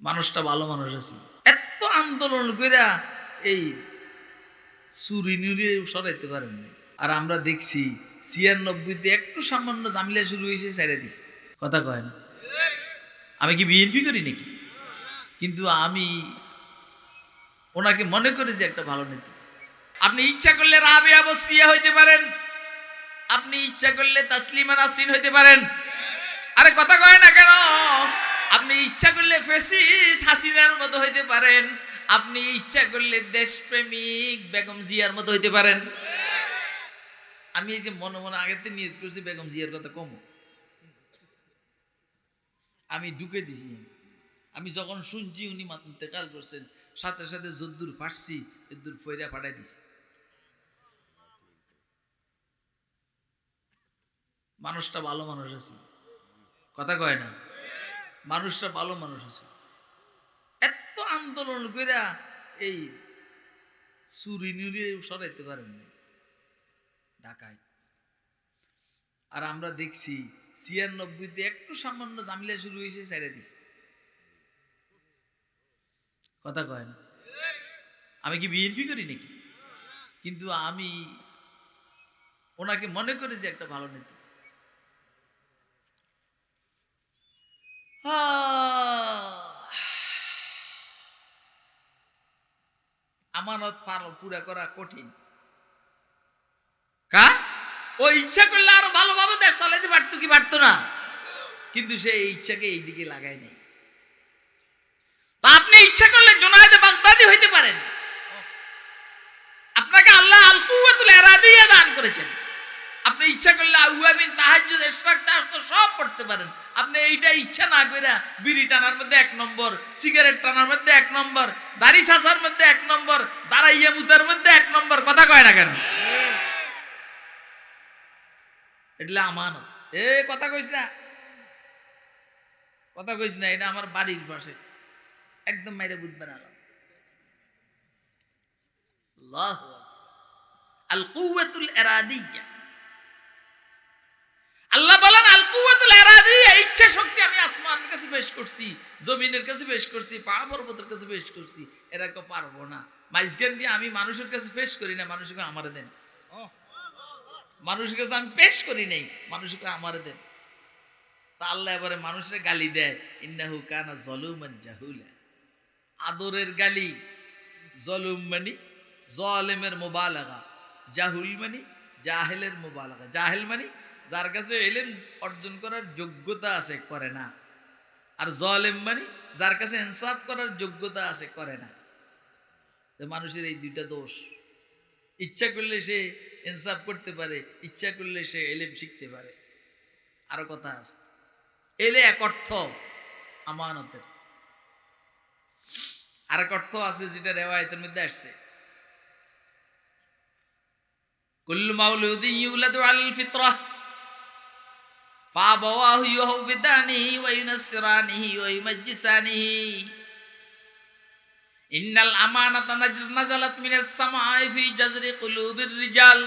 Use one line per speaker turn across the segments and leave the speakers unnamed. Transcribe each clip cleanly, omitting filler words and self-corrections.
মানুষটা ভালো মানুষ আছে, এত আন্দোলন কইরা এই চুরি নুরি সরাইতে পারেননি। আর আমরা দেখছি ৯৬-তে একটু সামান্য জামিলা শুরু হয়েছে, ছেড়ে দিছে। কথা কয় না? আমি কি বিএনপি করি নাকি? কিন্তু আমি ওনাকে মনে করি যে একটা ভালো নেতা। আপনি ইচ্ছা করলে রাবেয়া বসরিয়া হইতে পারেন, আপনি ইচ্ছা করলে তাসলিমা নাসরিন হইতে পারেন। আরে কথা কয় না কেন? আপনি ইচ্ছা করলে ফেসিস হাসিনার মতো হইতে পারেন, আপনি ইচ্ছা করলে দেশপ্রেমিক বেগম জিয়ার মতো হইতে পারেন। আমি এই যে মনে মনে আগেতে নিয়ত করছি বেগম জিয়ার কথা কম, আমি ঢুকে দিছি। আমি যখন শুনছি উনি ইন্তেকাল করছেন, সাথে সাথে যদ্দুর পারছি এদ্দুর ফইরা পাঠাই দিছি। মানুষটা ভালো মানুষ আছে, কথা কয় না? মানুষটা ভালো মানুষ আছে, এত আন্দোলন কইরা এই চুরি নুরি সরাইতে পারেননি ঢাকায়। আর আমরা দেখছি ৯৬-তে একটু সামান্য জামিলা শুরু হয়েছে, ছেড়ে দিছে। কথা কয় না? আমি কি বিএনপি করি নাকি? কিন্তু আমি ওনাকে মনে করি যে একটা ভালো নেতা। আমানত পুরা করা কঠিন। কা ও ইচ্ছা করলে আরো ভালোভাবে দেশ চালাইতে পারতো কি পারতো না? কিন্তু সে এই ইচ্ছাকে এই দিকে লাগায় নাই। তা আপনি ইচ্ছা করলে জুনায়েদ বাগদাদি হইতে পারেন, আপনাকে আল্লাহ আল কুওয়াতুল ইরাদিয়া দান করেছেন। আপনি ইচ্ছা করলে আউয়াবিন তাহাজ্জুদ ইশরাক চাষতো সব পড়তে পারেন। আপনি এইটা ইচ্ছা না কইরা বিড়ি টানার মধ্যে ১ নম্বর, সিগারেট টানার মধ্যে ১ নম্বর, দাড়ি ছাসার মধ্যে ১ নম্বর, দাঁড়াইয়া মুতার মধ্যে ১ নম্বর। কথা কয় না কেন? এটা আমানত। কথা কইস না, কথা কইস না। এটা আমার বাড়ির পাশে, একদম মাইরে বুঝবে না। আল্লাহু আল কুওয়াতুল ইরাদিয়া। আল্লাহ বলেন আল কুওয়াতুল ইরাদিয়া, ইচ্ছা শক্তি আমি আসমানের কাছে পেশ করছি, জমিনের কাছে পেশ করছি, পাহাড় পর্বতের কাছে পেশ করছি। এরা কেউ পারবো না। মাইজগান দিয়ে আমি মানুষের কাছে পেশ করি না, মানুষকে আমারে দেন। মানুষের কাছে আমি পেশ করি নাই, মানুষকে আমারে দেন। তা আল্লাহ এবারে মানুষের গালি দেয়, ইন্নাহু কানা যালুমান জাহুলা। আদরের গালি। জলুম মানে জালেমের মুবালাগা, জাহুল মানে জাহেলের মুবালাগা। জাহেল মানে যার কাছে ইলম অর্জন করার যোগ্যতা আছে, করে না। আর জালেম মানে যার কাছে ইনসাফ করার যোগ্যতা আছে, করে না। তো মানুষের এই দুইটা দোষ। ইচ্ছা করলে সে ইনসাফ করতে পারে, ইচ্ছা করলে সে ইলম শিখতে পারে। আরো কথা আছে, এলে এক অর্থ আমানতের, আর এক অর্থ আছে যেটা রিওয়ায়াতের মধ্যে আসছে, কুল্লু মাউলুদিন ইউলাদু আলাল ফিতরাহ ফাআবাওয়াহু ইউহাউবিদানিহি ওয়া ইউনাসসিরানিহি ওয়া ইউমাজ্জিসানিহি। ইন্নাল আমানাতা নাযালাত মিনাস সামাই ফি জাযরি কুলুবির রিজাল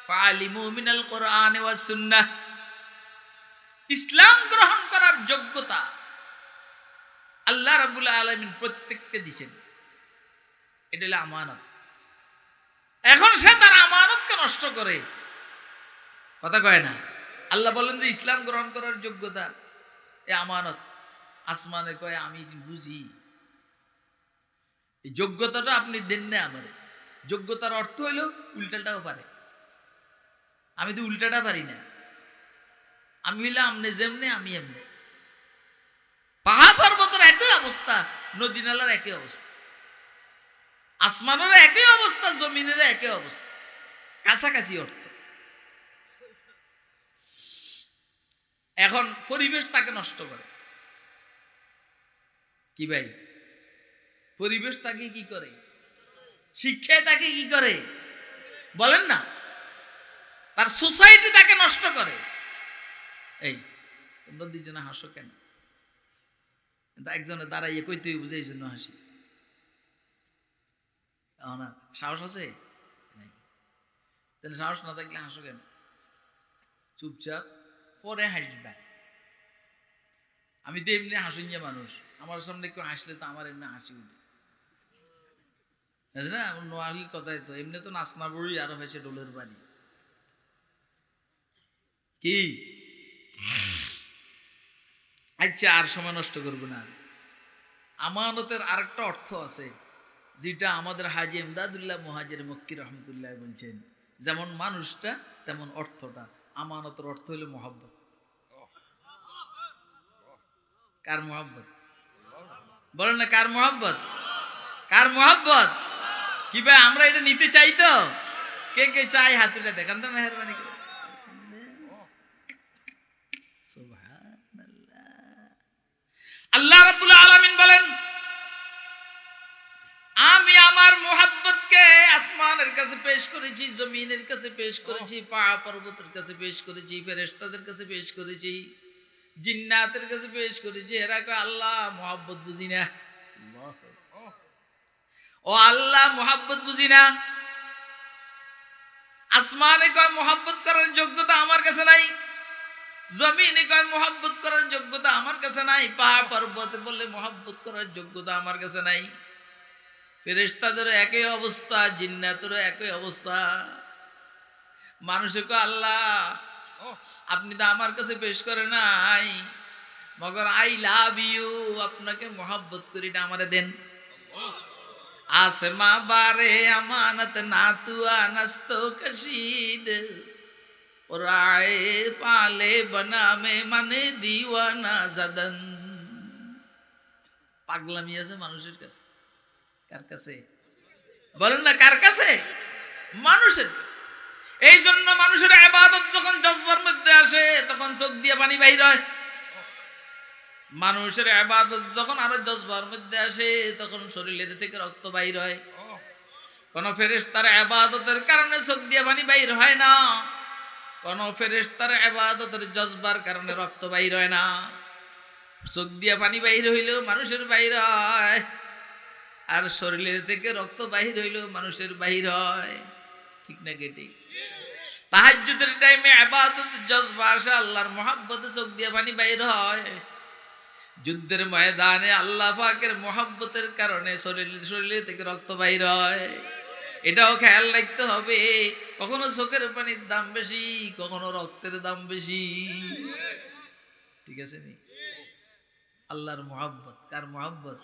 ফাআলিমু মিনাল কুরআনি ওয়াস সুন্নাহ। ইসলাম গ্রহণ করার যোগ্যতা আল্লাহ রাব্বুল আলামিন প্রত্যেককে দিবেন। এটা হলো আমানত। এখন সে তার আমানতকে নষ্ট করে, কথা কয় না। আল্লাহ বলেন যে ইসলাম গ্রহণ করার যোগ্যতা এ আমানত। আসমানে কয় আমি বুঝি, এই যোগ্যতাটা আপনি দেন না আমারে। যোগ্যতার অর্থ হইল উল্টাটাও পারে, আমি তো উল্টাটা পারি না। আমি হইলে আমনে যেমনে আমি এমনে। পাহাড় পর্বতের একই অবস্থা, নদী নালার একই অবস্থা, আসমানের একই অবস্থা, জমিনের একই অবস্থা, কাছাকাছি অর্থ। এখন পরিবেশ তাকে নষ্ট করে। কি ভাই? পরিবেশ তাকে কি করে? শিক্ষায় তাকে কি করে বলেন না? তার সোসাইটি তাকে নষ্ট করে। এই তোমরা দুইজনে হাসো কেন? একজনে দাঁড়াইয়ে কইতে বুঝে এই জন্য হাসি। না সাহস আছে নাই? তাহলে সাহস না থাকলে হাসো কেন? চুপচাপ পরে হাসবা। আমি তো এমনি হাসুঞ্জা মানুষ, আমার সামনে কেউ হাসলে তো আমার এমনি হাসি উঠে, বুঝলি না? আমার নোয়াখালীর কথাই তো, এমনি তো নাচনা বড়ি আরো হয়েছে ডোলের বাড়ি। কি আচ্ছা, আর সময় নষ্ট করবো না। আমানতের আরেকটা অর্থ আছে, যেটা আমাদের হাজী ইমদাদুল্লাহ মুহাজির মক্কি রহমতুল্লাহ বলছেন, যেমন মানুষটা তেমন অর্থটা। আমানতের অর্থ হলো মহব্বত। কার মহব্বত? বলেন না, কার মহব্বত? কার মহব্বত? কি ভাই আমরা এটা নিতে চাই তো? কে কে চাই হাতুটা দেখান তো মেহরবানি করে। সুবহানাল্লাহ। আল্লাহ রাব্বুল আলামিন বলেন, আমি আমার মুহাব্বতকে আসমানের কাছে পেশ করেছি, জমিনের কাছে পেশ করেছি, পাহাড় পর্বতের কাছে পেশ করেছি, ফেরেশতাদের কাছে পেশ করেছি, জিন্নাতের কাছে পেশ করেছি। এরা কয় আল্লাহ মুহাব্বত বুঝি না। ও আল্লাহ মুহাব্বত বুঝি না। আসমানে কয় মুহাব্বত করার যোগ্যতা আমার কাছে নাই, জমিনে কয় মুহাব্বত করার যোগ্যতা আমার কাছে নাই, পাহাড় পর্বতে বললে মুহাব্বত করার যোগ্যতা আমার কাছে নাই। ফেরেশতাদেরও একই অবস্থা, জিন্নাতেরও একই অবস্থা। মানুষকে আল্লাহ আপনি তো আমার কাছে পেশ করে নাই, মগর আই লাভ ইউ, আপনাকে মুহাব্বত করি, এটা আমারে দেন। आसमा बारे अमानत नातुआ नस्तो कशीद और आए पाले बना में मने दीवाना जदन। পাগলামি আছে মানুষের কাছে। কার কাছে? বলেন না, কার কাছে? মানুষের কাছে। এই জন্য মানুষের ইবাদত যখন জজবার মধ্যে আসে তখন চোখ দিয়ে পানি বাইর হয়। মানুষের ইবাদত যখন আরো জজবার মধ্যে আসে তখন শরীরের থেকে রক্ত বাইর হয়। কোন ফেরেশতার ইবাদতের কারণে চোখ দিয়ে পানি বাইর হয় না, কোন ফেরেশতার ইবাদতের জজবার কারণে রক্ত বাইর হয় না। চোখ দিয়ে পানি বাইর হইলেও মানুষের বাইর হয়, আর শরীরের থেকে রক্ত বাইর হইলেও মানুষের বাইর হয়। ঠিক না কেটে? তাহাজ্জুদের টাইমে ইবাদত জজবা আসে, আল্লাহর মুহাব্বতে চোখ দিয়ে পানি বাইর হয়। যুদ্ধের ময়দানে আল্লাহ পাকের মুহাব্বতের কারণে শরীর থেকে রক্ত বাইর হয়। এটাও খেয়াল রাখতে হবে, কখনো চোখের পানির দাম বেশি, কখনো রক্তের দাম বেশি। ঠিক আছে নি? আল্লাহর মুহাব্বত। কার মুহাব্বত?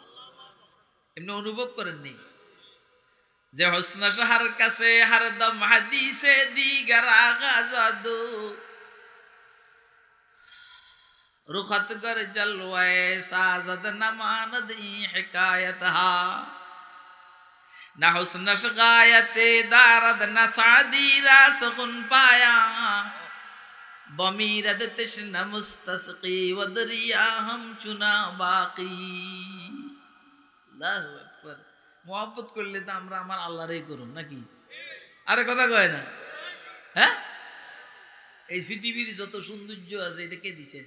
এমনি অনুভব করেননি যে হোসনা শাহর কাছে হরদম হাদিসে দিগার আগাজাদু रुखत कर जलवाए साजद नमानद हिकायतहा न हुस्न गायते दारद न सादीरा सुखुन पाया बमीरद तश्न मुस्तस्की वदरिया हम चुना बाकी। আল্লাহু আকবার। মুহাব্বত করলে তো আমরা আমার আল্লাহরই করুন নাকি? আরে কথা কয় না? হ্যাঁ, এই পৃথিবীর যত সৌন্দর্য আছে এটা কে দিছে?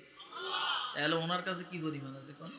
তাহলে ওনার কাছে কি পরিমাণ আছে কোন?